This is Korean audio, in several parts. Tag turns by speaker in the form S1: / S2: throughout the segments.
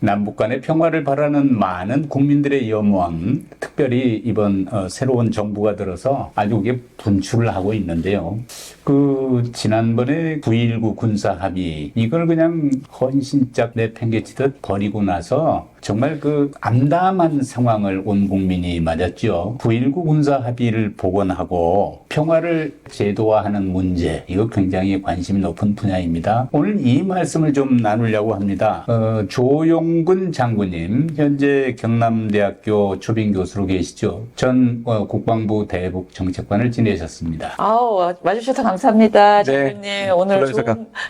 S1: 남북 간의 평화를 바라는 많은 국민들의 염원, 특별히 이번 새로운 정부가 들어서 아주 그게 분출을 하고 있는데요. 지난번에 9.19 군사 합의, 이걸 그냥 헌신짝 내팽개치듯 버리고 나서 정말 암담한 상황을 온 국민이 맞았죠. 9.19 군사 합의를 복원하고 평화를 제도화하는 문제, 이거 굉장히 관심이 높은 분야입니다. 오늘 이 말씀을 좀 나누려고 합니다. 조용근 장군님, 현재 경남대학교 초빙 교수로 계시죠. 전 국방부 대북 정책관을 지내셨습니다.
S2: 와주셔서 감사합니다.
S3: 네.
S2: 장군님, 오늘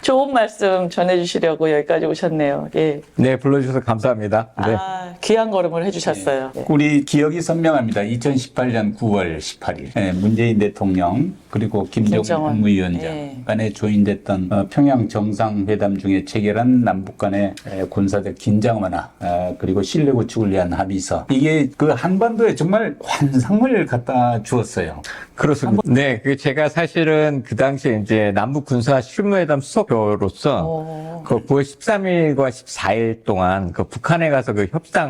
S2: 좋은 말씀 전해주시려고 여기까지 오셨네요. 예.
S3: 네, 불러주셔서 감사합니다. 네.
S2: 귀한 걸음을 해주셨어요.
S1: 네. 우리 기억이 선명합니다. 2018년 9월 18일 문재인 대통령 그리고 김정은 국무위원장 간에 조인됐던 평양 정상회담 중에 체결한 남북 간의 군사적 긴장 완화 그리고 신뢰 구축을 위한 합의서, 이게 한반도에 정말 환상을 갖다 주었어요.
S3: 그렇습니다. 네, 제가 사실은 그 당시에 이제 남북 군사 실무회담 수석으로서 9월 13일과 14일 동안 북한에 가서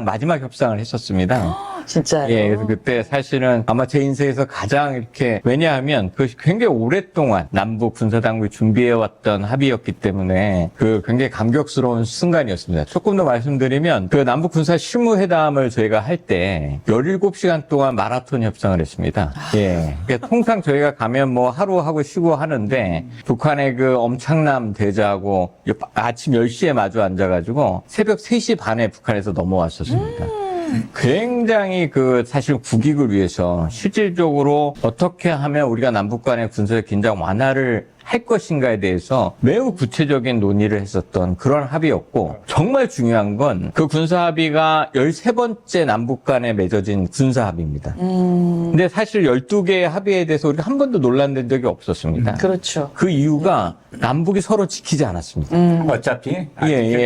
S3: 마지막 협상을 했었습니다.
S2: 진짜요?
S3: 예, 그래서 그때 사실은 아마 제 인생에서 가장 이렇게, 왜냐하면 그것이 굉장히 오랫동안 남북 군사당국이 준비해왔던 합의였기 때문에 굉장히 감격스러운 순간이었습니다. 조금 더 말씀드리면 남북 군사 실무회담을 저희가 할 때 17시간 동안 마라톤 협상을 했습니다. 예. 그러니까 통상 저희가 가면 하루 하고 쉬고 하는데 북한의 엄창남 대자하고 아침 10시에 마주 앉아가지고 새벽 3시 반에 북한에서 넘어왔었습니다. 굉장히 사실 국익을 위해서 실질적으로 어떻게 하면 우리가 남북 간의 군사적 긴장 완화를 할 것인가에 대해서 매우 구체적인 논의를 했었던 그런 합의였고, 정말 중요한 건 군사 합의가 13번째 남북 간에 맺어진 군사 합의입니다. 근데 사실 12개의 합의에 대해서 우리가 한 번도 논란된 적이 없었습니다.
S2: 그렇죠.
S3: 그 이유가 남북이 서로 지키지 않았습니다.
S1: 어차피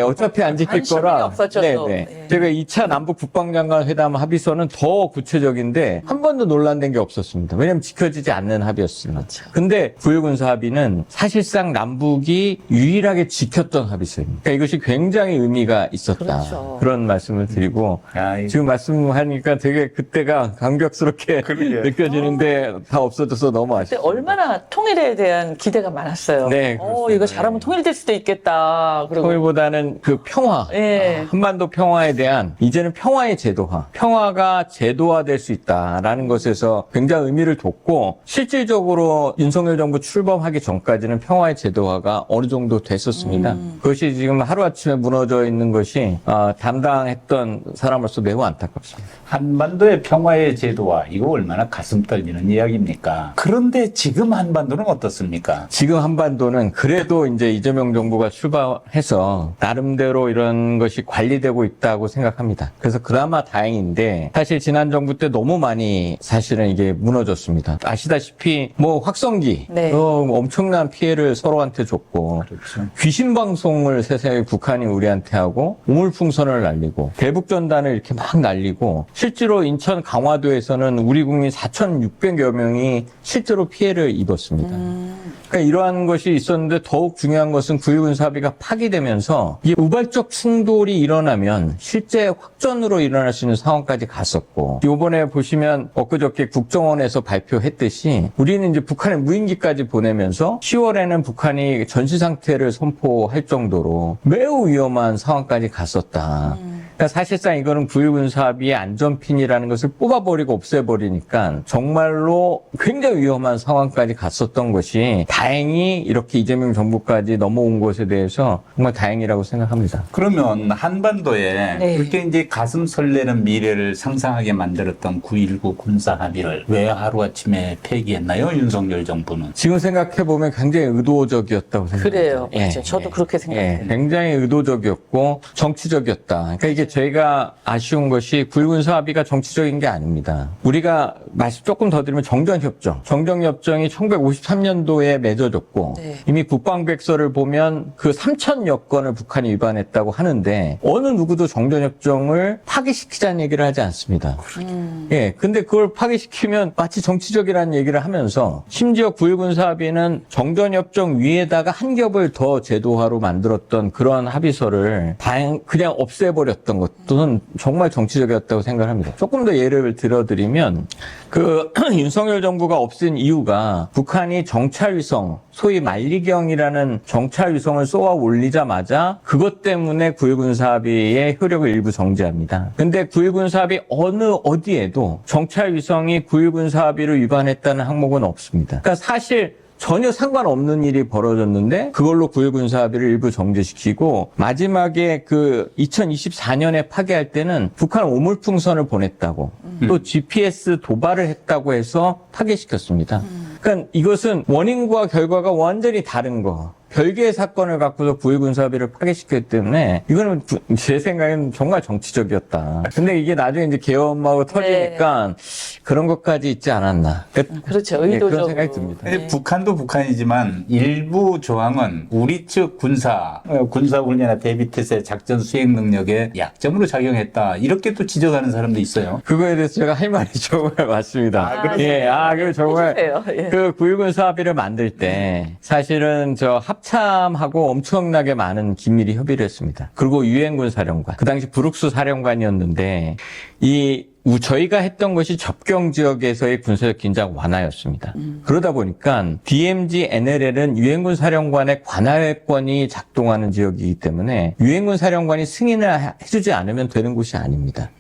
S3: 어차피 안 지킬 거라.
S2: 없었죠,
S3: 네네. 제가 2차 남북 국방장관 회담 합의서는 더 구체적인데 한 번도 논란된 게 없었습니다. 왜냐하면 지켜지지 않는 합의였습니다.
S2: 그렇죠.
S3: 근데 9.19 군사 합의는 사실상 남북이 유일하게 지켰던 합의서입니다. 그러니까 이것이 굉장히 의미가 있었다.
S2: 그렇죠.
S3: 그런 말씀을 드리고, 지금 말씀하니까 되게 그때가 감격스럽게 느껴지는데 다 없어져서 너무
S2: 그때
S3: 아쉽습니다.
S2: 얼마나 통일에 대한 기대가 많았어요.
S3: 네, 그렇습니다.
S2: 이거 잘하면 통일될 수도 있겠다. 그리고
S3: 통일보다는 평화,
S2: 예.
S3: 한반도 평화에 대한 이제는 평화의 제도화, 평화가 제도화될 수 있다라는 것에서 굉장히 의미를 뒀고, 실질적으로 윤석열 정부 출범하기 전까지는 평화의 제도화가 어느 정도 됐었습니다. 그것이 지금 하루아침에 무너져 있는 것이 담당했던 사람으로서 매우 안타깝습니다.
S1: 한반도의 평화의 제도화, 이거 얼마나 가슴 떨리는 이야기입니까? 그런데 지금 한반도는 어떻습니까?
S3: 지금 한반도는 그래도 이제 이재명 정부가 출발해서 나름대로 이런 것이 관리되고 있다고 생각합니다. 그래서 그나마 다행인데, 사실 지난 정부 때 너무 많이 사실은 이게 무너졌습니다. 아시다시피 확성기,
S2: 네.
S3: 엄청난 피해를 서로한테 줬고,
S1: 그렇죠.
S3: 귀신 방송을 세상에 북한이 우리한테 하고, 우물풍선을 날리고, 대북전단을 이렇게 막 날리고, 실제로 인천 강화도에서는 우리 국민 4,600여 명이 실제로 피해를 입었습니다. 그러니까 이러한 것이 있었는데, 더욱 중요한 것은 9.19 군사 합의가 파기되면서 이 우발적 충돌이 일어나면 실제 확전으로 일어날 수 있는 상황까지 갔었고, 이번에 보시면 엊그저께 국정원에서 발표했듯이 우리는 이제 북한에 무인기까지 보내면서 10월에는 북한이 전시 상태를 선포할 정도로 매우 위험한 상황까지 갔었다. 그러니까 사실상 이거는 9.19 군사 합의의 안전핀이라는 것을 뽑아버리고 없애버리니까 정말로 굉장히 위험한 상황까지 갔었던 것이, 다행히 이렇게 이재명 정부까지 넘어온 것에 대해서 정말 다행이라고 생각합니다.
S1: 그러면 한반도에
S2: 네.
S1: 그렇게 이제 가슴 설레는 미래를 상상하게 만들었던 9.19 군사 합의를 왜 하루아침에 폐기했나요? 윤석열 정부는.
S3: 지금 생각해보면 굉장히 의도적이었다고 생각합니다.
S2: 그래요. 맞아요. 저도 그렇게 생각해요.
S3: 굉장히 의도적이었고 정치적이었다. 그러니까 이게 이게 저희가 아쉬운 것이 9.19 군사 합의가 정치적인 게 아닙니다. 우리가 말씀 조금 더 드리면 정전협정. 정전협정이 1953년도에 맺어졌고
S2: 네.
S3: 이미 국방백서를 보면 그 3,000여 건을 북한이 위반했다고 하는데 어느 누구도 정전협정을 파기시키자는 얘기를 하지 않습니다. 예, 근데 그걸 파기시키면 마치 정치적이라는 얘기를 하면서 심지어 9.19 군사 합의는 정전협정 위에다가 한 겹을 더 제도화로 만들었던 그런 합의서를 그냥 없애버렸던 것도 정말 정치적이었다고 생각합니다. 조금 더 예를 들어드리면 그 윤석열 정부가 없앤 이유가 북한이 정찰위성, 소위 만리경이라는 정찰위성을 쏘아 올리자마자 그것 때문에 9.19 군사 합의의 효력을 일부 정지합니다. 근데 9.19 군사 합의 어디에도 정찰위성이 9.19 군사 합의를 위반했다는 항목은 없습니다. 그러니까 사실 전혀 상관없는 일이 벌어졌는데 그걸로 9.19 군사 합의를 일부 정지시키고 마지막에 그 2024년에 파기할 때는 북한 오물풍선을 보냈다고 또 GPS 도발을 했다고 해서 파기시켰습니다. 그러니까 이것은 원인과 결과가 완전히 다른 거. 별개의 사건을 갖고서 9.19 군사 합의를 파기시켰기 때문에 이거는 제 생각에는 정말 정치적이었다. 근데 이게 나중에 이제 계엄하고 터지니까 그런 것까지 있지 않았나.
S2: 그렇죠.
S3: 네,
S2: 의도적으로.
S3: 그런 생각이 듭니다.
S1: 근데 북한도 북한이지만 일부 조항은 우리 측 군사훈련이나 대비태세 작전 수행 능력에 약점으로 작용했다. 이렇게 또 지적하는 사람도 있어요.
S3: 그거에 대해서 제가 할 말이 정말 많습니다. 예, 그리고 정말
S2: 해주세요. 예.
S3: 그 9.19 군사 합의를 만들 때 사실은 저 합참하고 엄청나게 많은 긴밀히 협의를 했습니다. 그리고 유엔군 사령관, 그 당시 브룩스 사령관이었는데 저희가 했던 것이 접경 지역에서의 군사적 긴장 완화였습니다. 그러다 보니까 DMZ, NLL은 유엔군 사령관의 관할권이 작동하는 지역이기 때문에 유엔군 사령관이 승인을 해주지 않으면 되는 곳이 아닙니다.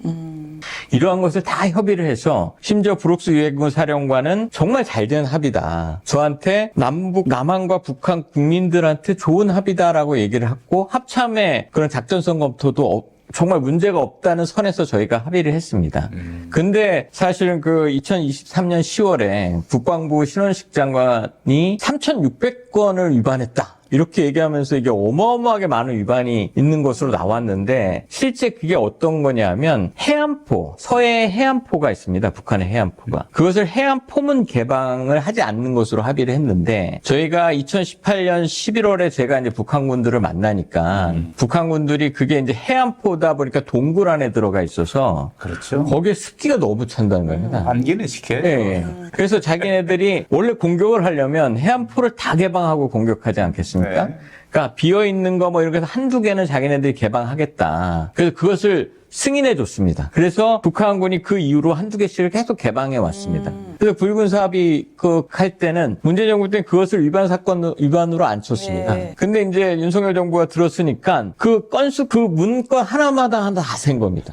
S3: 이러한 것을 다 협의를 해서 심지어 브룩스 유엔군 사령관은 정말 잘된 합의다. 저한테 남한과 북한 국민들한테 좋은 합의다라고 얘기를 했고 합참의 그런 작전성 검토도 정말 문제가 없다는 선에서 저희가 합의를 했습니다. 근데 사실은 그 2023년 10월에 국방부 신원식 장관이 3,600건을 위반했다. 이렇게 얘기하면서 이게 어마어마하게 많은 위반이 있는 것으로 나왔는데 실제 그게 어떤 거냐면 해안포, 서해 해안포가 있습니다. 북한의 해안포가. 그것을 해안포문 개방을 하지 않는 것으로 합의를 했는데 저희가 2018년 11월에 제가 이제 북한군들을 만나니까 북한군들이 그게 이제 해안포다 보니까 동굴 안에 들어가 있어서
S1: 그렇죠.
S3: 거기에 습기가 너무 찬다는 겁니다.
S1: 환기는 시켜야죠.
S3: 네. 그래서 자기네들이 원래 공격을 하려면 해안포를 다 개방하고 공격하지 않겠습니까?
S1: 네.
S3: 그러니까 비어있는 거 뭐 이렇게 해서 한두 개는 자기네들이 개방하겠다. 그래서 그것을 승인해 줬습니다. 그래서 북한군이 그 이후로 한두 개씩을 계속 개방해 왔습니다. 그래서 9.19 군사 합의 할 때는 문재인 정부 때는 그것을 위반으로 안 쳤습니다.
S2: 네.
S3: 근데 이제 윤석열 정부가 들었으니까 그 건수, 그 문건 하나마다 다 센 겁니다.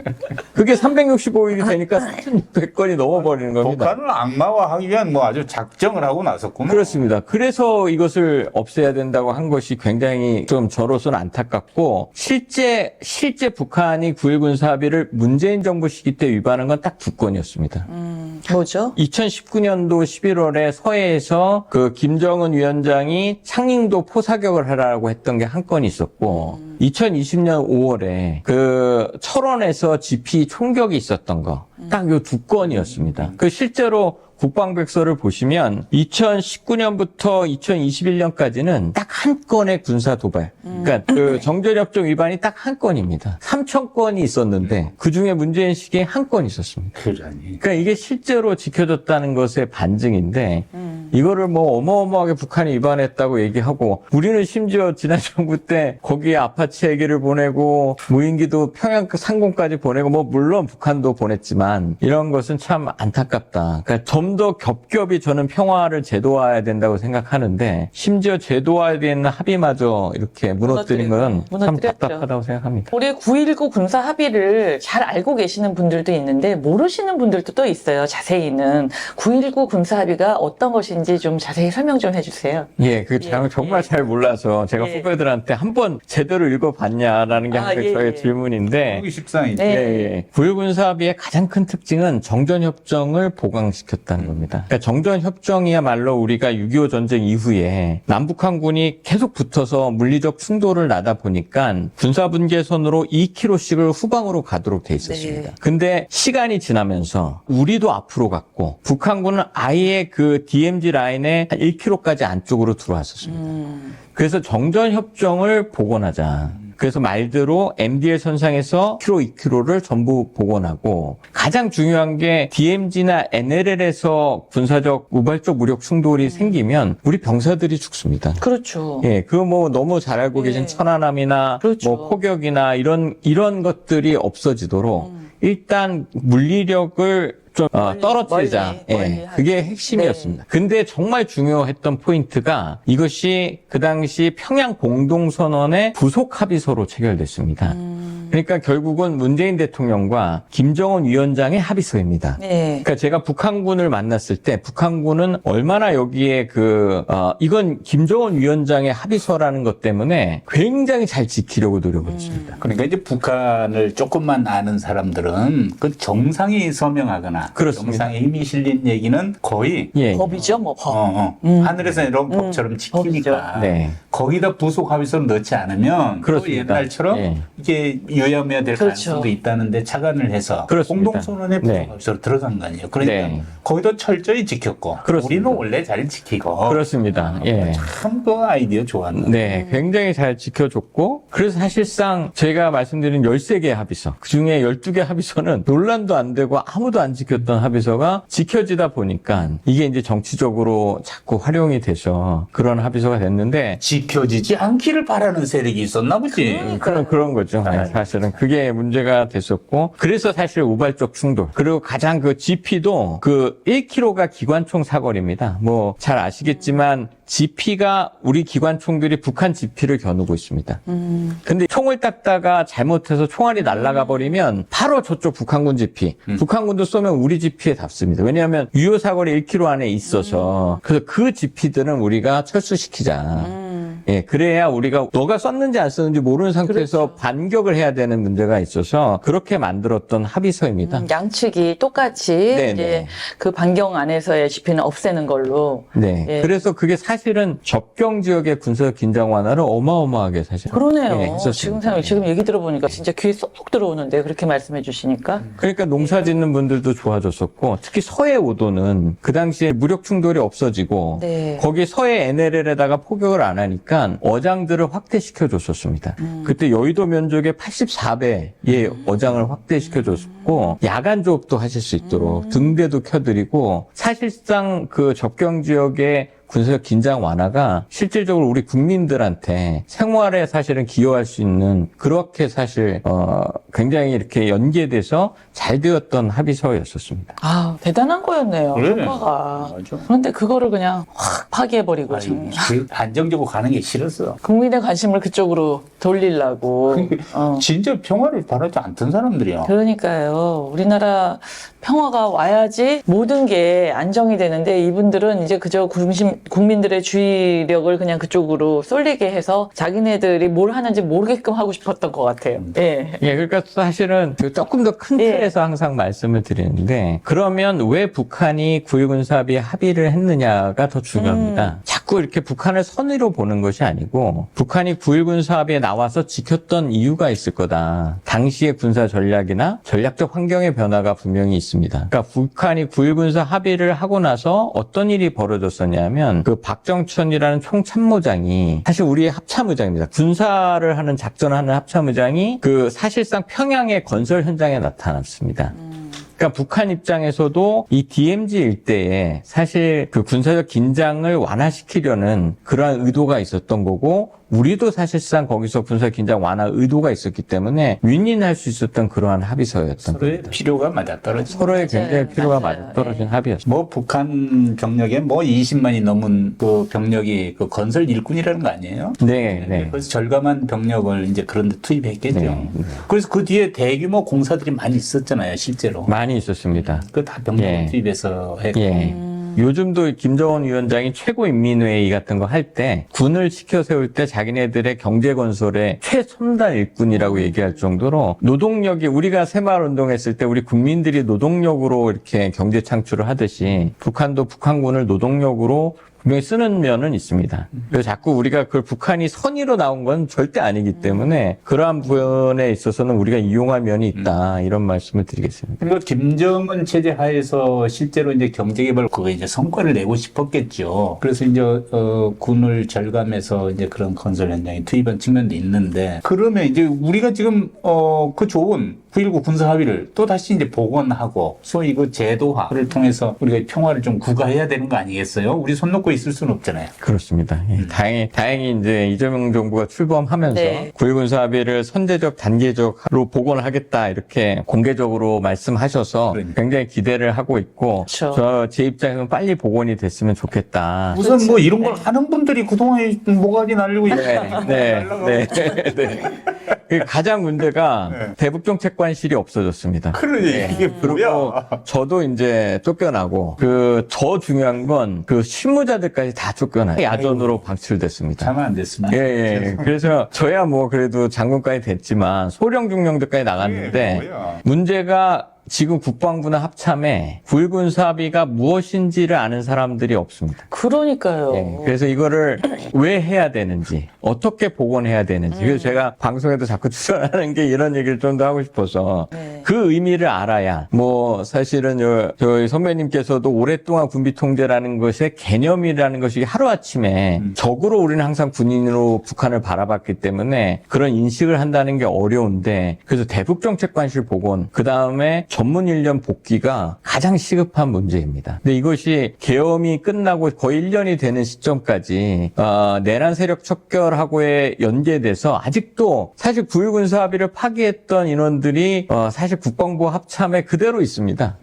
S3: 그게 365일이 되니까 3,600건이 넘어버리는 겁니다.
S1: 북한을 악마화하기 위한 뭐 아주 작정을 하고 나섰구나.
S3: 그렇습니다. 그래서 이것을 없애야 된다고 한 것이 굉장히 좀 저로서는 안타깝고 실제 북한이 9.19 군사 합의를 문재인 정부 시기 때 위반한 건 딱 두 건이었습니다.
S2: 뭐죠?
S3: 2019년도 11월에 서해에서 그 김정은 위원장이 창寧도 포사격을 하라고 했던 게 한 건이 있었고 2020년 5월에 그 철원에서 GP 총격이 있었던 거 딱 요 두 건이었습니다. 그 실제로 국방백서를 보시면 2019년부터 2021년까지는 딱 한 건의 군사 도발. 그러니까 그 정전협정 위반이 딱 한 건입니다. 3,000건이 있었는데 그중에 문재인 시기에 한 건 있었습니다.
S1: 그러니.
S3: 그러니까 이게 실제로 지켜졌다는 것의 반증인데 이거를 뭐 어마어마하게 북한이 위반했다고 얘기하고 우리는 심지어 지난 정부 때 거기에 아파치 헬기를 보내고 무인기도 평양 상공까지 보내고 뭐 물론 북한도 보냈지만 이런 것은 참 안타깝다. 그러니까 좀 더 겹겹이 저는 평화를 제도화해야 된다고 생각하는데 심지어 제도화된 합의마저 이렇게 무너뜨린 건 참
S2: 무너뜨렸죠.
S3: 답답하다고 생각합니다.
S2: 우리 9.19 군사 합의를 잘 알고 계시는 분들도 있는데 모르시는 분들도 또 있어요. 자세히는 9.19 군사 합의가 어떤 것인지 뜻인지 좀 자세히 설명 좀 해주세요.
S3: 예, 그 정말 잘 몰라서 제가
S2: 예.
S3: 후배들한테 한번 제대로 읽어봤냐라는 게 항상
S2: 예,
S3: 저의
S2: 예.
S3: 질문인데.
S1: 보기 십상이죠.
S2: 네.
S3: 예, 예. 9.19 합의의 가장 큰 특징은 정전협정을 보강시켰다는 겁니다. 그러니까 정전협정이야말로 우리가 6.25 전쟁 이후에 남북한군이 계속 붙어서 물리적 충돌을 나다 보니까 군사분계선으로 2km씩을 후방으로 가도록 돼 있었습니다.
S2: 네.
S3: 근데 시간이 지나면서 우리도 앞으로 갔고 북한군은 아예 그 DMZ 라인에 한 1km까지 안쪽으로 들어왔었습니다. 그래서 정전협정을 복원하자. 그래서 말대로 MDL 선상에서 1km, 2km를 전부 복원하고 가장 중요한 게 DMZ나 NLL에서 군사적 우발적 무력 충돌이 생기면 우리 병사들이 죽습니다.
S2: 그렇죠.
S3: 예, 그거 뭐 너무 잘 알고 계신
S2: 예.
S3: 천안함이나
S2: 그렇죠.
S3: 뭐 포격이나 이런 것들이 없어지도록 일단 물리력을 좀 떨어뜨리자.
S2: 멀리
S3: 그게 핵심이었습니다. 근데 정말 중요했던 포인트가 이것이 그 당시 평양 공동선언의 부속 합의서로 체결됐습니다. 그러니까 결국은 문재인 대통령과 김정은 위원장의 합의서입니다.
S2: 네.
S3: 그러니까 제가 북한군을 만났을 때 북한군은 얼마나 여기에 이건 김정은 위원장의 합의서라는 것 때문에 굉장히 잘 지키려고 노력을 했습니다.
S1: 그러니까 이제 북한을 조금만 아는 사람들은 그 정상이 서명하거나
S3: 그렇습니다.
S1: 정상에 힘이 실린 얘기는 거의
S3: 예.
S2: 법이죠, 뭐 법.
S1: 하늘에서 내려온 법처럼 지키니까
S3: 네.
S1: 거기다 부속 합의서를 넣지 않으면 또
S3: 그렇습니다.
S1: 옛날처럼
S3: 예.
S1: 이게 유야무야 될
S2: 그렇죠.
S1: 가능성도 있다는데 착안을 해서
S3: 그렇습니다.
S1: 공동선언에 부속
S3: 네.
S1: 합의서로 들어간 거 아니에요. 그러니까
S3: 네.
S1: 거기도 철저히 지켰고
S3: 그렇습니다.
S1: 우리는 원래 잘 지키고
S3: 그렇습니다. 예.
S1: 참 그 아이디어 좋았네.
S3: 네, 굉장히 잘 지켜줬고, 그래서 사실상 제가 말씀드린 13개 합의서, 그 중에 12개 합의서는 논란도 안 되고 아무도 안 지켰던 합의서가 지켜지다 보니까 이게 이제 정치적으로 자꾸 활용이 돼서 그런 합의서가 됐는데,
S1: 지켜지지 않기를 바라는 세력이 있었나 보지.
S3: 그런 거죠. 네, 사실은 그게 문제가 됐었고, 그래서 사실 우발적 충돌. 그리고 가장 그 GP도 그 1km가 기관총 사거리입니다. 뭐 잘 아시겠지만 GP가 우리 기관총들이 북한 GP를 겨누고 있습니다. 근데 총을 땄다가 잘못해서 총알이 날아가 버리면 바로 저쪽 북한군 GP. 북한군도 쏘면 우리 GP에 닿습니다. 왜냐하면 유효 사거리 1km 안에 있어서 그래서 그 GP들은 우리가 철수시키자. 예, 그래야 우리가 너가 썼는지 안 썼는지 모르는 상태에서 반격을 해야 되는 문제가 있어서 그렇게 만들었던 합의서입니다.
S2: 양측이 똑같이
S3: 네,
S2: 이제
S3: 네.
S2: 그 반경 안에서의 집회는 없애는 걸로.
S3: 네.
S2: 예.
S3: 그래서 그게 사실은 접경 지역의 군사적 긴장 완화를 어마어마하게 사실.
S2: 그러네요.
S3: 예, 했었습니다.
S2: 지금 얘기 들어보니까 진짜 귀에 쏙쏙 들어오는데 그렇게 말씀해 주시니까.
S3: 그러니까 농사 짓는 분들도 좋아졌었고 특히 서해 오도는 그 당시에 무력 충돌이 없어지고
S2: 네.
S3: 거기 서해 NLL에다가 포격을 안 하니까 어장들을 확대시켜 줬었습니다. 그때 여의도 면적의 84배의 어장을 확대시켜 줬고 야간 조업도 하실 수 있도록 등대도 켜드리고 사실상 그 접경 지역의 군사적 긴장 완화가 실질적으로 우리 국민들한테 생활에 사실은 기여할 수 있는 그렇게 사실 굉장히 이렇게 연계돼서 잘 되었던 합의서였었습니다.
S2: 아, 대단한 거였네요.
S1: 그래.
S2: 효과가.
S1: 맞아.
S2: 그런데 그거를 그냥 확 파기해버리고 참.
S1: 그 안정적으로 가는 게 싫었어.
S2: 국민의 관심을 그쪽으로 돌리려고.
S1: 진짜 평화를 바라지 않던 사람들이야.
S2: 그러니까요. 우리나라 평화가 와야지 모든 게 안정이 되는데 이분들은 이제 그저 국민들의 주의력을 그냥 그쪽으로 쏠리게 해서 자기네들이 뭘 하는지 모르게끔 하고 싶었던 것 같아요. 예.
S3: 예, 그러니까 사실은 그 조금 더 큰
S2: 예.
S3: 틀에서 항상 말씀을 드리는데 그러면 왜 북한이 9.19 군사합의 합의를 했느냐가 더 중요합니다. 자꾸 이렇게 북한을 선의로 보는 것이 아니고 북한이 9.19 군사합의에 나와서 지켰던 이유가 있을 거다. 당시의 군사 전략이나 전략적 환경의 변화가 분명히 있습니다. 그러니까 북한이 9.19 군사 합의를 하고 나서 어떤 일이 벌어졌었냐면 그 박정천이라는 총참모장이 사실 우리의 합참의장입니다. 군사를 하는 작전을 하는 합참의장이 그 사실상 평양의 건설 현장에 나타났습니다. 그러니까 북한 입장에서도 이 DMZ 일대에 사실 그 군사적 긴장을 완화시키려는 그러한 의도가 있었던 거고 우리도 사실상 거기서 군사 긴장 완화 의도가 있었기 때문에 윈윈할 수 있었던 그러한 합의서였던
S1: 서로의
S3: 겁니다.
S1: 필요가 맞아떨어지.
S3: 서로의 굉장히 필요가
S2: 맞아요.
S3: 맞아떨어진 합의였습니다.
S1: 뭐 북한 병력에 뭐 20만이 넘은 그 병력이 그 건설 일꾼이라는 거 아니에요?
S3: 네.
S1: 그래서 절감한 병력을 이제 그런데 투입했겠죠.
S3: 네.
S1: 그래서 그 뒤에 대규모 공사들이 많이 있었잖아요, 실제로.
S3: 많이 있었습니다.
S1: 그 다 병력
S3: 예.
S1: 투입해서 했고.
S3: 예. 요즘도 김정은 위원장이 최고인민회의 같은 거 할 때 군을 시켜 세울 때 자기네들의 경제 건설의 최첨단 일꾼이라고 얘기할 정도로 노동력이 우리가 새마을운동했을 때 우리 국민들이 노동력으로 이렇게 경제 창출을 하듯이 북한도 북한군을 노동력으로 분명히 쓰는 면은 있습니다. 그래서 자꾸 우리가 그걸 북한이 선의로 나온 건 절대 아니기 때문에 그러한 부분에 있어서는 우리가 이용할 면이 있다. 이런 말씀을 드리겠습니다.
S1: 그리고 김정은 체제 하에서 실제로 이제 경제개발 그거 이제 성과를 내고 싶었겠죠. 그래서 이제 군을 절감해서 이제 그런 건설 현장에 투입한 측면도 있는데 그러면 이제 우리가 지금 그 좋은 9.19 군사 합의를 또 다시 이제 복원하고 소위 그 제도화를 통해서 우리가 평화를 좀 구가해야 되는 거 아니겠어요? 우리 손 놓고 있을 수는 없잖아요.
S3: 그렇습니다. 예, 다행히 이제 이재명 정부가 출범하면서
S2: 네.
S3: 9.19 군사 합의를 선제적, 단계적으로 복원을 하겠다 이렇게 공개적으로 말씀하셔서
S1: 그러니까.
S3: 굉장히 기대를 하고 있고
S2: 그렇죠.
S3: 제 입장에서는 빨리 복원이 됐으면 좋겠다.
S1: 우선 뭐 이런 걸 하는 분들이 그동안 뭐가지 날리고 있잖아요.
S3: 네. 그 가장 문제가 대북정책관실이 없어졌습니다.
S1: 그러니 이게
S3: 그리고 저도 이제 쫓겨나고 더 중요한 건 그 실무자들까지 다 쫓겨나요. 야전으로 방출됐습니다.
S1: 참 안 됐습니다.
S3: 예. 그래서 저야 뭐 그래도 장군까지 됐지만 소령 중령들까지 나갔는데 문제가 지금 국방부나 합참에 9.19 군사 합의가 무엇인지를 아는 사람들이 없습니다.
S2: 그러니까요.
S3: 예, 그래서 이거를 왜 해야 되는지, 어떻게 복원해야 되는지. 그래서 제가 방송에도 자꾸 추천하는 게 이런 얘기를 좀 더 하고 싶어서
S2: 네.
S3: 그 의미를 알아야, 뭐 사실은 저희 선배님께서도 오랫동안 군비 통제라는 것의 개념이라는 것이 하루아침에 적으로 우리는 항상 군인으로 북한을 바라봤기 때문에 그런 인식을 한다는 게 어려운데 그래서 대북정책관실 복원, 그 다음에 전문 인력 복귀가 가장 시급한 문제입니다. 근데 이것이 계엄이 끝나고 거의 1년이 되는 시점까지 내란 세력 척결하고에 연계돼서 아직도 사실 9.19 군사 합의를 파기했던 인원들이 사실 국방부 합참에 그대로 있습니다.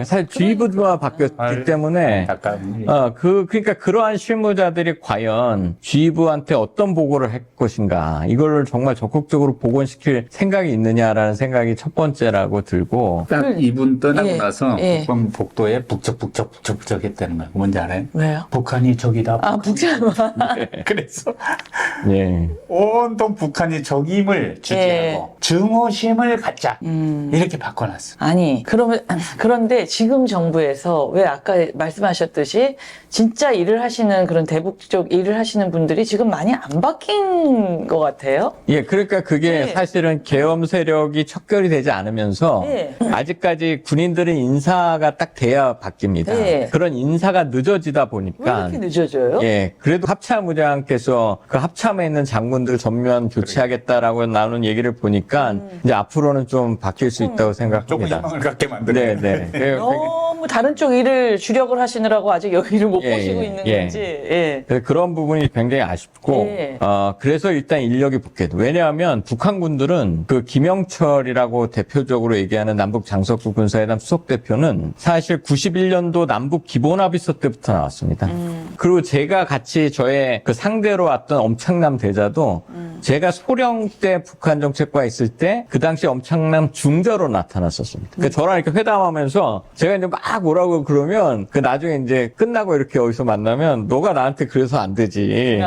S3: 사실 주의부가 바뀌었기 때문에 그러니까 그러한 실무자들이 과연 주의부한테 어떤 보고를 할 것인가 이걸 정말 적극적으로 복원시킬 생각이 있느냐라는 생각이 첫 번째라고 들고
S1: 딱 이분 떠나고
S2: 예,
S1: 나서
S2: 예.
S1: 국방부 복도에 북적북적 했다는 거예요. 뭔지 알아요?
S2: 왜요?
S1: 북한이 적이다.
S2: 아, 북한.
S1: 그래서
S3: 예.
S1: 온통 북한이 적임을 주지하고 증오심을 갖자 이렇게 바꿔놨어.
S2: 아니, 그런데 지금 정부에서 왜 아까 말씀하셨듯이 진짜 일을 하시는 그런 대북 쪽 일을 하시는 분들이 지금 많이 안 바뀐 것 같아요?
S3: 예, 그러니까 그게
S2: 네.
S3: 사실은 계엄 세력이 척결이 되지 않으면서
S2: 네.
S3: 아직까지 군인들은 인사가 딱 돼야 바뀝니다.
S2: 네.
S3: 그런 인사가 늦어지다
S2: 왜
S3: 보니까
S2: 이렇게 늦어져요?
S3: 예, 그래도 합참의장께서 그 합참에 있는 장군들 전면 교체하겠다라고 나눈 얘기를 보니까 이제 앞으로는 좀 바뀔 수 있다고
S1: 조금
S3: 생각합니다.
S1: 희망을 갖게 만드는.
S3: 네.
S2: 너무 다른 쪽 일을 주력을 하시느라고 아직 여기를 못
S3: 예,
S2: 보시고
S3: 예,
S2: 있는
S3: 예.
S2: 건지. 예.
S3: 그래서 그런 부분이 굉장히 아쉽고,
S2: 예.
S3: 그래서 일단 인력이 복귀해도. 왜냐하면 북한군들은 그 김영철이라고 대표적으로 얘기하는 남북 장석구 군사회담 수석대표는 사실 91년도 남북 기본합의서 때부터 나왔습니다. 그리고 제가 같이 저의 그 상대로 왔던 엄창남 대자도 제가 소령 때 북한 정책과 있을 때 그 당시 엄창남 중자로 나타났었습니다. 그러니까 저랑 이렇게 회담하면서 제가 이제 막 오라고 그러면 그 나중에 이제 끝나고 이렇게 어디서 만나면 너가 나한테 그래서 안 되지.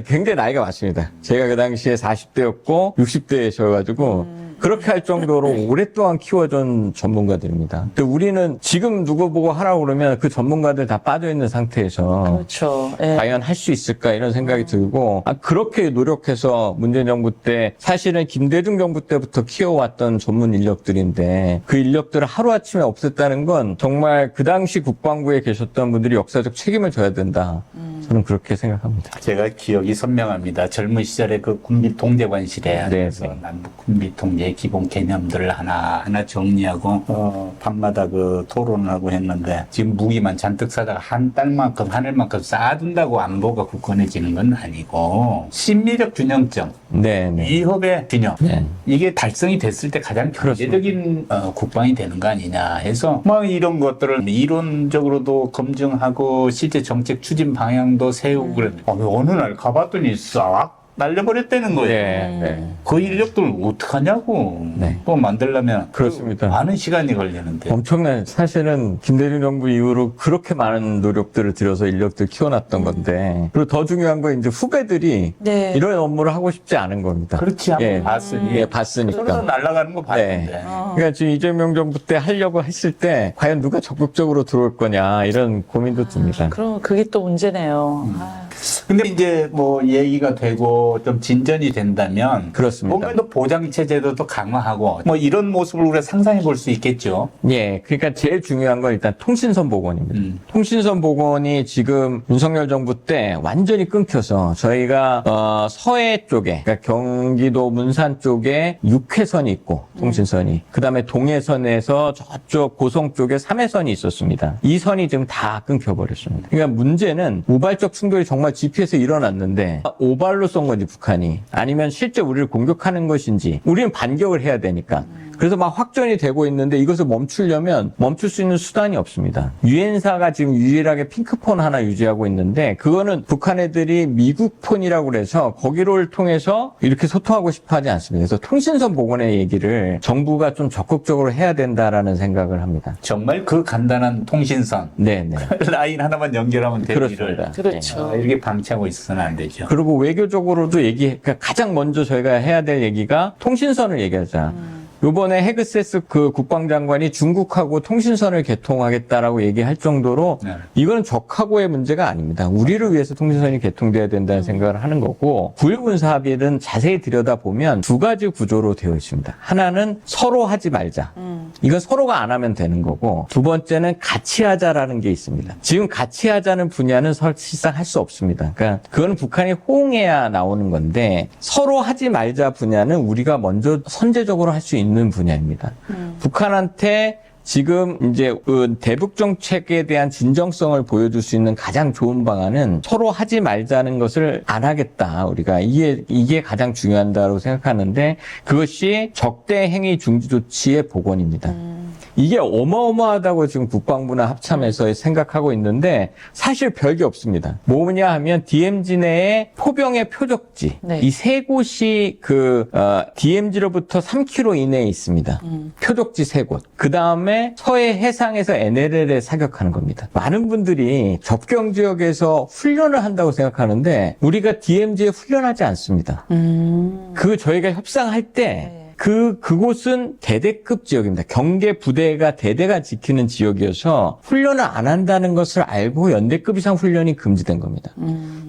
S3: 굉장히 나이가 많습니다. 제가 그 당시에 40대였고 60대셔가지고 그렇게 할 정도로 오랫동안 키워준 전문가들입니다. 근데 우리는 지금 누구 보고 하라고 그러면 그 전문가들 다 빠져있는 상태에서
S2: 그렇죠. 예.
S3: 과연 할 수 있을까 이런 생각이 들고 그렇게 노력해서 문재인 정부 때 사실은 김대중 정부 때부터 키워왔던 전문 인력들인데 그 인력들을 하루아침에 없앴다는 건 정말 그 당시 국방부에 계셨던 분들이 역사적 책임을 져야 된다. 저는 그렇게 생각합니다.
S1: 제가 기억이 선명합니다. 젊은 시절에 그 군비 통제관실에
S3: 네,
S1: 앉아서
S3: 네.
S1: 남북 군비 통제 기본 개념들을 하나하나 정리하고 밤마다 그 토론을 하고 했는데 지금 무기만 잔뜩 사다가 한 달만큼 하늘만큼 쌓아둔다고 안보가 굳건해지는 건 아니고 심리적 균형점,
S3: 네.
S1: 위협의 균형
S3: 네.
S1: 이게 달성이 됐을 때 가장 경제적인 국방이 되는 거 아니냐 해서 막 이런 것들을 이론적으로도 검증하고 실제 정책 추진 방향도 세우고 그랬는데 어느 날 가봤더니 싹 날려버렸다는 거예요.
S3: 네, 네.
S1: 그 인력들 어떡하냐고.
S3: 네.
S1: 또 만들려면
S3: 그렇습니다.
S1: 많은 시간이 걸리는데.
S3: 엄청난, 사실은 김대중 정부 이후로 그렇게 많은 노력들을 들여서 인력들 키워놨던 건데, 그리고 더 중요한 건 이제 후배들이
S2: 네.
S3: 이런 업무를 하고 싶지 않은 겁니다.
S1: 그렇지, 한번
S3: 예.
S1: 봤으니.
S3: 예, 봤으니까.
S1: 서로 날아가는 거 봤는데.
S3: 네. 그러니까 지금 이재명 정부 때 하려고 했을 때 과연 누가 적극적으로 들어올 거냐 이런 고민도 듭니다.
S2: 그럼 그게 또 문제네요. 아,
S1: 근데 이제 뭐 얘기가 되고 좀 진전이 된다면
S3: 그렇습니다.
S1: 뭔가 또 보장체 제도도 강화하고 뭐 이런 모습을 우리가 상상해 볼 수 있겠죠.
S3: 예, 그러니까 제일 중요한 건 일단 통신선 복원입니다. 통신선 복원이 지금 윤석열 정부 때 완전히 끊겨서 저희가 서해 쪽에, 그러니까 경기도 문산 쪽에 6회선이 있고 통신선이, 그다음에 동해선에서 저쪽 고성 쪽에 3회선이 있었습니다. 이 선이 지금 다 끊겨버렸습니다. 그러니까 문제는 우발적 충돌이 정말 GPS에 일어났는데 오발로 쏜 건지 북한이, 아니면 실제 우리를 공격하는 것인지, 우리는 반격을 해야 되니까. 그래서 막 확전이 되고 있는데 이것을 멈추려면 멈출 수 있는 수단이 없습니다. 유엔사가 지금 유일하게 핑크폰 하나 유지하고 있는데, 그거는 북한 애들이 미국 폰이라고 그래서 거기를 통해서 이렇게 소통하고 싶어 하지 않습니다. 그래서 통신선 복원의 얘기를 정부가 좀 적극적으로 해야 된다라는 생각을 합니다.
S1: 정말 그 간단한 통신선
S3: 네네.
S1: 라인 하나만 연결하면 되는 일을
S3: 그렇습니다.
S2: 그렇죠.
S1: 이렇게 방치하고 있어서는 안 되죠.
S3: 그리고 외교적으로도 그러니까 가장 먼저 저희가 해야 될 얘기가 통신선을 얘기하자. 요번에 헤그세스 그 국방장관이 중국하고 통신선을 개통하겠다라고 얘기할 정도로
S1: 네.
S3: 이거는 적하고의 문제가 아닙니다. 우리를 위해서 통신선이 개통돼야 된다는 생각을 하는 거고, 9.19 군사 합의는 자세히 들여다보면 두 가지 구조로 되어 있습니다. 하나는 서로 하지 말자. 이건 서로가 안 하면 되는 거고, 두 번째는 같이 하자라는 게 있습니다. 지금 같이 하자는 분야는 사실상 할 수 없습니다. 그러니까 그거는 북한이 호응해야 나오는 건데, 서로 하지 말자 분야는 우리가 먼저 선제적으로 할 수 있는 분야입니다. 북한한테 지금 이제 대북 정책에 대한 진정성을 보여줄 수 있는 가장 좋은 방안은 서로 하지 말자는 것을 안 하겠다. 우리가 이게 가장 중요하다고 생각하는데, 그것이 적대 행위 중지 조치의 복원입니다. 이게 어마어마하다고 지금 국방부나 합참에서 생각하고 있는데 사실 별게 없습니다. 뭐냐 하면 DMZ 내에 포병의 표적지,
S2: 네.
S3: 이 세 곳이 DMZ로부터 3km 이내에 있습니다. 표적지 세 곳. 그 다음에 서해 해상에서 NLL에 사격하는 겁니다. 많은 분들이 접경 지역에서 훈련을 한다고 생각하는데 우리가 DMZ에 훈련하지 않습니다. 저희가 협상할 때 그곳은 대대급 지역입니다. 경계 부대가 대대가 지키는 지역이어서 훈련을 안 한다는 것을 알고 연대급 이상 훈련이 금지된 겁니다.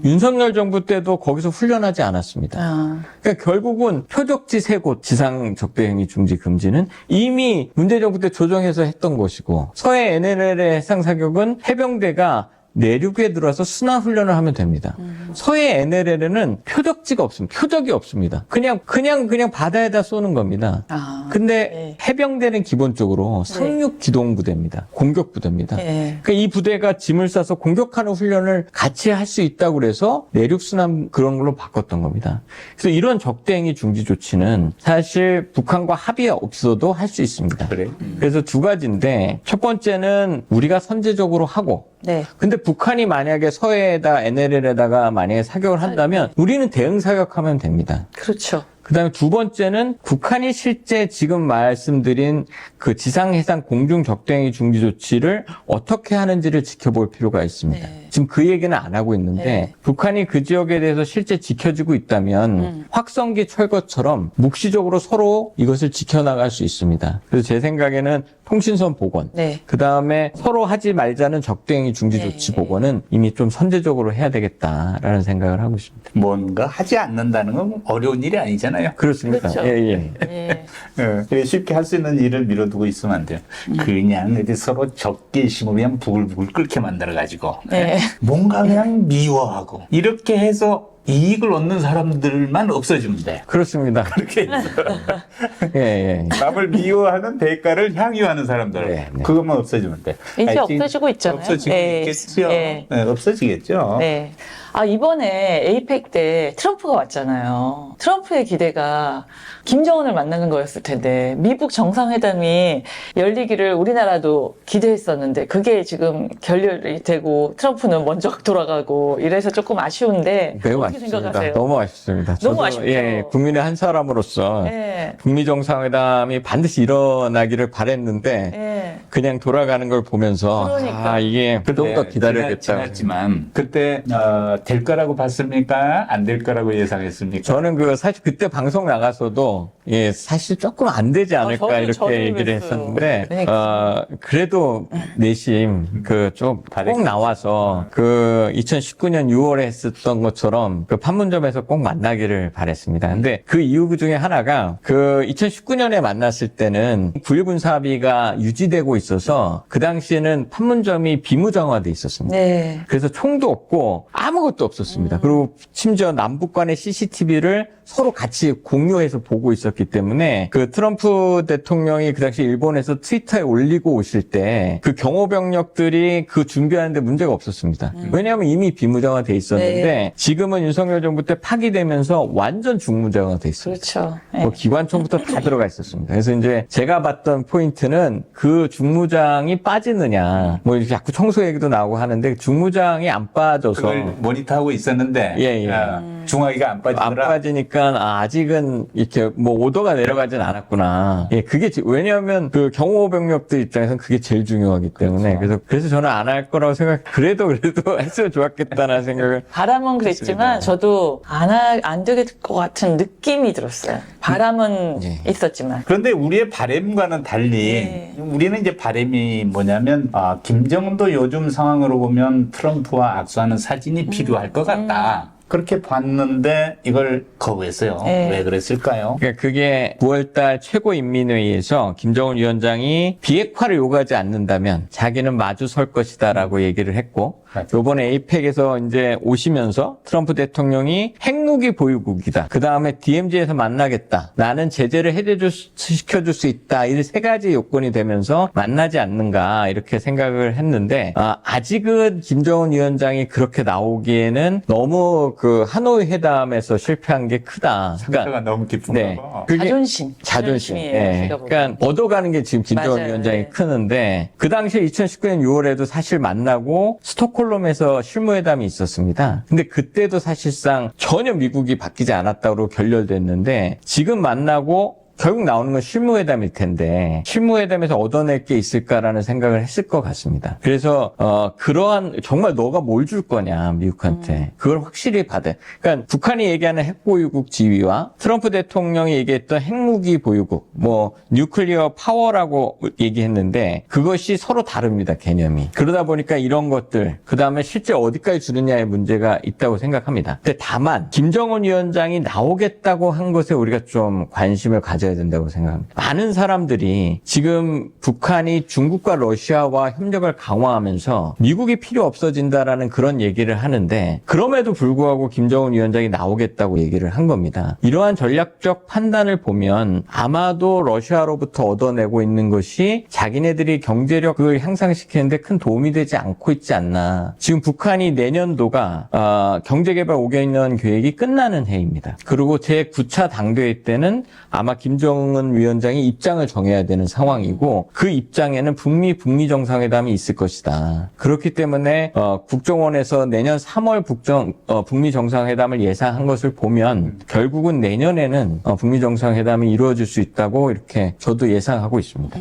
S3: 윤석열 정부 때도 거기서 훈련하지 않았습니다. 그러니까 결국은 표적지 세 곳 지상 적대 행위 중지 금지는 이미 문재인 정부 때 조정해서 했던 것이고, 서해 NLL의 해상 사격은 해병대가 내륙에 들어와서 순환 훈련을 하면 됩니다. 서해 NLL에는 표적지가 없습니다. 표적이 없습니다. 그냥 바다에다 쏘는 겁니다. 근데
S2: 네.
S3: 해병대는 기본적으로 상륙 기동 부대입니다. 공격 부대입니다.
S2: 네.
S3: 그러니까 이 부대가 짐을 싸서 공격하는 훈련을 같이 할 수 있다고 그래서 내륙 순환 그런 걸로 바꿨던 겁니다. 그래서 이런 적대행위 중지 조치는 사실 북한과 합의 없어도 할 수 있습니다.
S1: 그래.
S3: 그래서 두 가지인데, 첫 번째는 우리가 선제적으로 하고,
S2: 네.
S3: 근데 북한이 만약에 서해에다 NLL에다가 만약에 사격을 한다면 우리는 대응 사격하면 됩니다.
S2: 그렇죠.
S3: 그다음에 두 번째는 북한이 실제 지금 말씀드린 그 지상 해상 공중 적대행위 중지 조치를 어떻게 하는지를 지켜볼 필요가 있습니다.
S2: 네.
S3: 지금 그 얘기는 안 하고 있는데
S2: 네.
S3: 북한이 그 지역에 대해서 실제 지켜지고 있다면 확성기 철거처럼 묵시적으로 서로 이것을 지켜나갈 수 있습니다. 그래서 제 생각에는 통신선 복원,
S2: 네.
S3: 그다음에 서로 하지 말자는 적대행위 중지
S2: 네.
S3: 조치 복원은 이미 좀 선제적으로 해야 되겠다라는 생각을 하고 있습니다.
S1: 뭔가 하지 않는다는 건 어려운 일이 아니잖아요.
S3: 그렇습니까?
S2: 그렇죠.
S3: 예.
S2: 예.
S1: 쉽게 할 수 있는 일을 미뤄두고 있으면 안 돼요. 그냥 어디 서로 적개심으로 그냥 부글부글 끓게 만들어가지고
S2: 네.
S1: 뭔가 그냥 미워하고 이렇게 해서 이익을 얻는 사람들만 없어지면 돼.
S3: 그렇습니다.
S1: 그렇게 해서
S3: 예.
S1: 남을 미워하는 대가를 향유하는 사람들
S3: 네, 네.
S1: 그것만 없어지면 돼.
S2: 이제
S1: 하여튼
S2: 없어지고 있잖아요.
S1: 없어지고
S2: 네.
S1: 있겠죠.
S2: 네.
S1: 네, 없어지겠죠.
S2: 네. 이번에 에이펙 때 트럼프가 왔잖아요. 트럼프의 기대가 김정은을 만나는 거였을 텐데, 미국 정상회담이 열리기를 우리나라도 기대했었는데, 그게 지금 결렬이 되고, 트럼프는 먼저 돌아가고, 이래서 조금 아쉬운데,
S3: 매우
S2: 어떻게 어떻게 생각하세요?
S3: 너무 아쉽습니다.
S2: 너무
S3: 저도,
S2: 아쉽죠.
S3: 예, 국민의 한 사람으로서
S2: 예.
S3: 북미 정상회담이 반드시 일어나기를 바랬는데
S2: 예.
S3: 그냥 돌아가는 걸 보면서
S2: 그러니까.
S3: 아 이게 좀 더 기다려야겠다.
S1: 지났지만 그때 될 거라고 봤습니까? 안 될 거라고 예상했습니까?
S3: 저는 사실 그때 방송 나가서도 예 사실 조금 안 되지 않을까
S2: 저도
S3: 이렇게 얘기를
S2: 그랬어요.
S3: 했었는데
S2: 그러니까.
S3: 그래도 내심 좀 꼭 나와서 2019년 6월에 했었던 것처럼 그 판문점에서 꼭 만나기를 바랬습니다. 근데 그 이유 중에 하나가 2019년에 만났을 때는 9.1 군사합의가 유지되고 있어서 그 당시에는 판문점이 비무장화돼 있었습니다.
S2: 네.
S3: 그래서 총도 없고 아무것도 없었습니다. 그리고 심지어 남북 간의 CCTV를 서로 같이 공유해서 보고 있었기 때문에 그 트럼프 대통령이 그 당시 일본에서 트위터에 올리고 오실 때 그 경호병력들이 그 준비하는데 문제가 없었습니다. 왜냐하면 이미 비무장화 돼 있었는데
S2: 네.
S3: 지금은 윤석열 정부 때 파기되면서 완전 중무장화 돼 있습니다.
S2: 그렇죠. 예.
S3: 뭐 기관총부터 다 들어가 있었습니다. 그래서 이제 제가 봤던 포인트는 그 중무장이 빠지느냐, 뭐 이렇게 자꾸 청소 얘기도 나오고 하는데 중무장이 안 빠져서
S1: 그걸 모니터하고 있었는데
S3: 예.
S1: 중화기가 안
S3: 안
S1: 빠지더라.
S3: 빠지니까 아직은 이렇게 뭐 오도가 내려가진 않았구나. 예, 그게 왜냐하면 그 경호병력들 입장에서는 그게 제일 중요하기 때문에 그래서 저는 안 할 거라고 그래도 했으면 좋았겠다는 생각을.
S2: 바람은 그랬지만 저도 안 되게 될 것 같은 느낌이 들었어요. 바람은
S3: 예.
S2: 있었지만.
S1: 그런데 우리의 바램과는 달리
S2: 네.
S1: 우리는 이제 바램이 뭐냐면 김정은도 요즘 상황으로 보면 트럼프와 악수하는 사진이 필요할 것 같다. 그렇게 봤는데 이걸 거부했어요.
S2: 네.
S1: 왜 그랬을까요?
S3: 그러니까 그게 9월달 최고인민회의에서 김정은 위원장이 비핵화를 요구하지 않는다면 자기는 마주 설 것이다라고 얘기를 했고
S1: 맞죠.
S3: 이번에 에이펙에서 이제 오시면서 트럼프 대통령이 핵무기 보유국이다. 그 다음에 DMZ에서 만나겠다. 나는 제재를 시켜줄 수 있다. 이 세 가지 요건이 되면서 만나지 않는가 이렇게 생각을 했는데 아직은 김정은 위원장이 그렇게 나오기에는 너무 하노이 회담에서 실패한 게 크다.
S1: 상처가 너무 깊은가
S3: 네.
S1: 봐.
S3: 그게
S2: 자존심.
S3: 자존심이에요.
S2: 제가 보기엔.
S3: 그러니까 얻어가는 게 지금 김정은
S2: 맞아요.
S3: 위원장이
S2: 네.
S3: 크는데 그 당시에 2019년 6월에도 사실 만나고 스톡홀름에서 실무회담이 있었습니다. 근데 그때도 사실상 전혀 미국이 바뀌지 않았다고 결렬됐는데 지금 만나고 결국 나오는 건 실무회담일 텐데 실무회담에서 얻어낼 게 있을까라는 생각을 했을 것 같습니다. 그래서 그러한 정말 너가 뭘 줄 거냐 미국한테 그걸 확실히 받아. 그러니까 북한이 얘기하는 핵보유국 지위와 트럼프 대통령이 얘기했던 핵무기 보유국 뭐 뉴클리어 파워라고 얘기했는데 그것이 서로 다릅니다. 개념이. 그러다 보니까 이런 것들 그다음에 실제 어디까지 주느냐의 문제가 있다고 생각합니다. 근데 다만 김정은 위원장이 나오겠다고 한 것에 우리가 좀 관심을 가져야 된다고 생각합니다. 많은 사람들이 지금 북한이 중국과 러시아와 협력을 강화하면서 미국이 필요 없어진다라는 그런 얘기를 하는데 그럼에도 불구하고 김정은 위원장이 나오겠다고 얘기를 한 겁니다. 이러한 전략적 판단을 보면 아마도 러시아로부터 얻어내고 있는 것이 자기네들이 경제력을 향상시키는데 큰 도움이 되지 않고 있지 않나. 지금 북한이 내년도가 경제개발 5개년 계획이 끝나는 해입니다. 그리고 제9차 당대회 때는 아마 김정은 위원장이 입장을 정해야 되는 상황이고 그 입장에는 북미 정상회담이 있을 것이다. 그렇기 때문에 국정원에서 내년 3월 북미 정상회담을 예상한 것을 보면 결국은 내년에는 북미 정상회담이 이루어질 수 있다고 이렇게 저도 예상하고 있습니다.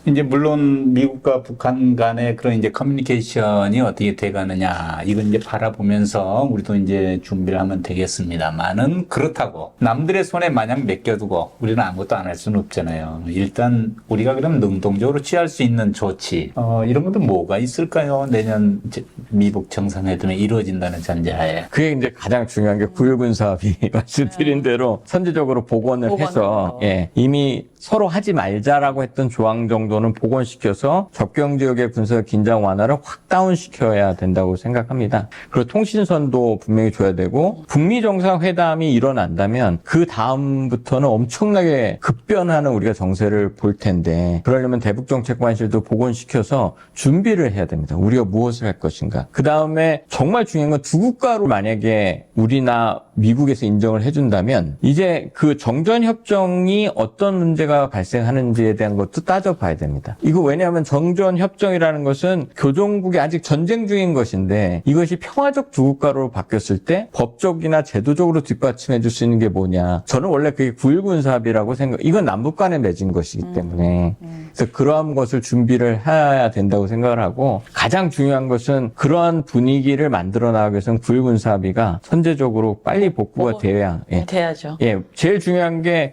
S1: 이제 물론 미국과 북한 간의 그런 이제 커뮤니케이션이 어떻게 돼가느냐 이건 이제 바라보면서 우리도 이제 준비를 하면 되겠습니다만은 그렇다고 남들의 손에 마냥 맡겨두고 우리는 아무것도 안 할 수는 없잖아요. 일단 우리가 그럼 능동적으로 취할 수 있는 조치 이런 것도 뭐가 있을까요? 내년 미북 정상회담이 이루어진다는 전제하에.
S3: 그게 이제 가장 중요한 게 9.1 군사합의 말씀드린 대로 선제적으로 복원을 해서 이미 서로 하지 말자라고 했던 조항 정도는 복원시켜서 접경 지역의 군사 긴장 완화를 확 다운시켜야 된다고 생각합니다. 그리고 통신선도 분명히 줘야 되고 북미 정상회담이 일어난다면 그 다음부터는 엄청나게 급변하는 우리가 정세를 볼 텐데 그러려면 대북정책관실도 복원시켜서 준비를 해야 됩니다. 우리가 무엇을 할 것인가. 그 다음에 정말 중요한 건 두 국가로 만약에 우리나 미국에서 인정을 해준다면 이제 그 정전협정이 어떤 문제가 발생하는지에 대한 것도 따져봐야 됩니다. 됩니다. 이거 왜냐하면 정전협정이라는 것은 교종국이 아직 전쟁 중인 것인데 이것이 평화적 두 국가로 바뀌었을 때 법적이나 제도적으로 뒷받침해 줄 수 있는 게 뭐냐. 저는 원래 그게 9.19 군사합의라고 이건 남북 간에 맺은 것이기 때문에 그래서 그러한 것을 준비를 해야 된다고 생각을 하고 가장 중요한 것은 그러한 분위기를 만들어 나가기 위해서는 9.19 군사합의가 선제적으로 빨리 복구가 돼야
S2: 돼야죠.
S3: 예, 제일 중요한 게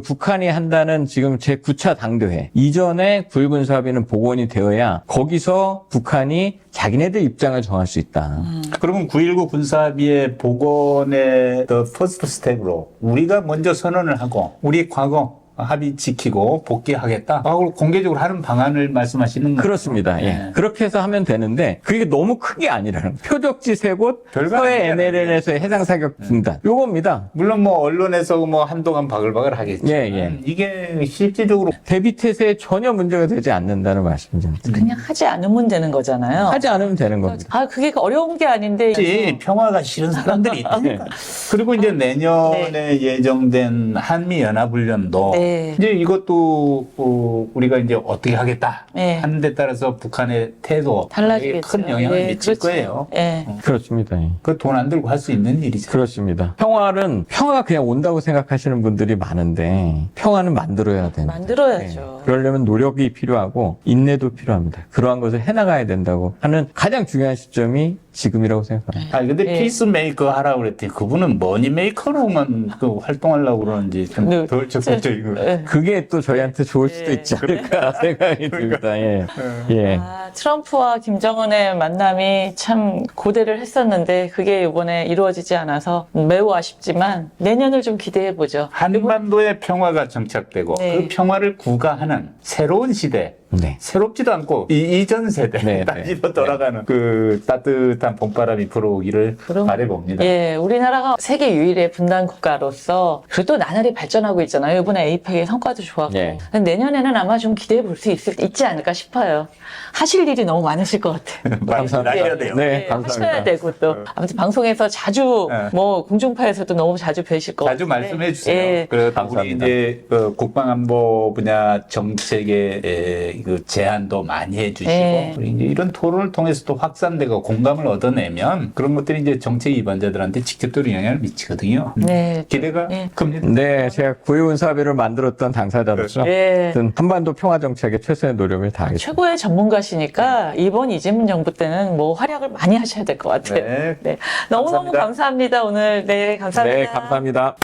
S3: 북한이 한다는 지금 제9차 당대회 이전에 9.19 군사합의는 복원이 되어야 거기서 북한이 자기네들 입장을 정할 수 있다.
S1: 그러면 9.19 군사합의의 복원의 the first step으로 우리가 먼저 선언을 하고 우리 과거 합의 지키고 복귀하겠다 하고 공개적으로 하는 방안을 말씀하시는 거죠?
S3: 그렇습니다. 예.
S1: 네.
S3: 그렇게 해서 하면 되는데 그게 너무 큰 게 아니라는 거예요. 표적지 세 곳,
S1: 별거
S3: 서해
S1: 아니잖아요.
S3: NLL에서의 해상 사격 중단. 요겁니다.
S1: 물론 뭐 언론에서 뭐 한동안 바글바글 하겠지만
S3: 예.
S1: 이게 실질적으로
S3: 대비태세에 전혀 문제가 되지 않는다는 말씀 좀 드립니다.
S2: 그냥 하지 않으면 되는 거잖아요.
S3: 하지 않으면 되는 겁니다.
S2: 아, 그게 어려운 게 아닌데.
S1: 혹시 평화가 싫은 사람들이 있다니까. 그리고 이제 내년에 예정된 한미연합훈련도
S2: 네.
S1: 이제 이것도 우리가 이제 어떻게 하겠다
S2: 네.
S1: 하는 데 따라서 북한의 태도
S2: 달라지겠죠.
S1: 큰 영향을
S2: 예,
S1: 미칠
S2: 그렇죠.
S1: 거예요.
S2: 예.
S3: 그렇습니다. 예.
S1: 그 돈 안 들고 할 수 있는 일이죠.
S3: 그렇습니다. 평화가 그냥 온다고 생각하시는 분들이 많은데 평화는 만들어야 됩니다.
S2: 만들어야죠.
S3: 그러려면 노력이 필요하고 인내도 필요합니다. 그러한 것을 해나가야 된다고 하는 가장 중요한 시점이 지금이라고 생각합니다.
S1: 아 근데
S2: 예.
S1: 피스메이커 하라고 그랬더니 그분은 머니메이커로만 또 활동하려고 그러는지 좀
S2: 네.
S1: 덜 적극적이고.
S2: 예.
S3: 그게 또 저희한테 좋을 수도
S2: 예.
S3: 있지 않을까 생각이 듭니다. 예. 예.
S2: 아, 트럼프와 김정은의 만남이 참 고대를 했었는데 그게 이번에 이루어지지 않아서 매우 아쉽지만 내년을 좀 기대해 보죠.
S1: 한반도의 평화가 정착되고
S2: 네.
S1: 그 평화를 구가하는 새로운 시대,
S3: 네.
S1: 새롭지도 않고 이전 세대
S3: 네,
S1: 다시로 돌아가는 그 따뜻한 봄바람이 불어오기를
S2: 그럼-
S1: 바라봅니다.
S2: 예, 우리나라가 세계 유일의 분단 국가로서 그래도 나날이 발전하고 있잖아요. 이번에 에이펙의 성과도 좋았고.
S3: 예.
S2: 내년에는 아마 좀 기대해 볼 수 있지 않을까 싶어요. 하실 일이 너무 많으실 것 같아요.
S1: 감사합니다. 해야 돼요.
S3: 네,
S2: 예,
S3: 감사합니다.
S2: 하셔야 되고 또 아무튼 방송에서 자주
S1: 네.
S2: 뭐 공중파에서도 너무 자주 뵈실 것
S1: 자주
S2: 같은데.
S1: 말씀해 주세요.
S2: 예.
S1: 그리고 우리
S3: 감사합니다.
S1: 이제 그 국방안보 분야 정책의 그 제안도 많이 해주시고
S2: 예.
S1: 그리고 이제 이런 토론을 통해서 또 확산되고 공감을 얻어내면 그런 것들이 이제 정책 입안자들한테 직접적으로 영향을 미치거든요.
S2: 네.
S1: 기대가
S2: 예.
S1: 큽니다.
S3: 네, 제가 9.19 군사합의를 만들었던 당사자로서
S2: 예.
S3: 하여튼 한반도 평화 정책에 최선의 노력을 다하겠습니다.
S2: 최고의 전문가시니까 이번 이재명 정부 때는 뭐 활약을 많이 하셔야 될 것 같아요.
S1: 네.
S2: 네. 너무너무
S1: 감사합니다.
S2: 감사합니다. 오늘. 네, 감사합니다.
S3: 네, 감사합니다.